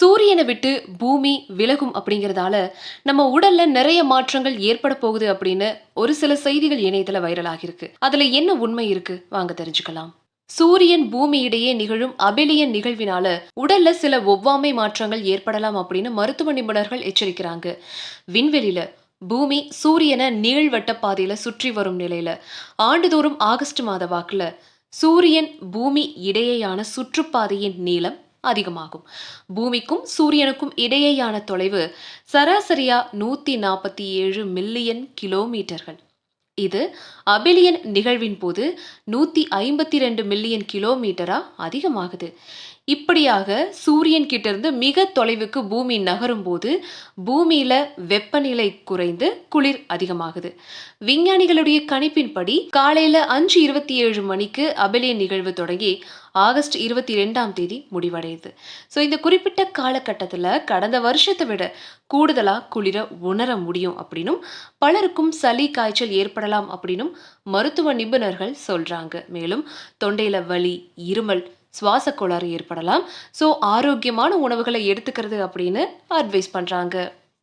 சூரியனை விட்டு பூமி விலகும் அப்படிங்கிறதால நம்ம உடல்ல நிறைய மாற்றங்கள் ஏற்பட போகுது அப்படின்னு ஒரு சில செய்திகள் இணையத்துல வைரல் ஆகிருக்கு. அதுல என்ன உண்மை இருக்கு வாங்க தெரிஞ்சுக்கலாம். சூரியன் பூமி இடையே நிகழும் அபெலியன் நிகழ்வினால உடல்ல சில ஒவ்வாமை மாற்றங்கள் ஏற்படலாம் அப்படின்னு மருத்துவ நிபுணர்கள் எச்சரிக்கிறாங்க. விண்வெளியில பூமி சூரியனை நீள்வட்ட பாதையில சுற்றி வரும் நிலையில ஆண்டுதோறும் ஆகஸ்ட் மாத வாக்குல சூரியன் பூமி இடையேயான சுற்றுப்பாதையின் நீளம் அதிகமாகும். பூமிக்கும் சூரியனுக்கும் இடையேயான தொலைவு சராசரியா 147 மில்லியன் கிலோமீட்டர்கள். இது அபிலியன் நிகழ்வின் போது 152 மில்லியன் கிலோமீட்டரா அதிகமாகுது. இப்படியாக சூரியன் கிட்ட இருந்து மிக தொலைவுக்கு பூமி நகரும் போது பூமியில வெப்பநிலை குறைந்து குளிர் அதிகமாகுது. விஞ்ஞானிகளுடைய கணிப்பின்படி காலையில 5:27 மணிக்கு அபிலியன் நிகழ்வு தொடங்கி ஆகஸ்ட் 22 முடிவடையுது. ஸோ இந்த குறிப்பிட்ட காலகட்டத்தில் கடந்த வருஷத்தை விட கூடுதலா குளிர உணர முடியும் அப்படின்னும் பலருக்கும் சளி காய்ச்சல் ஏற்படலாம் அப்படின்னும் மருத்துவ நிபுணர்கள் சொல்றாங்க. மேலும் தொண்டையில வலி, இருமல், சுவாச கோளாறு ஏற்படலாம். ஸோ ஆரோக்கியமான உணவுகளை எடுத்துக்கிறது அப்படின்னு அட்வைஸ் பண்றாங்க.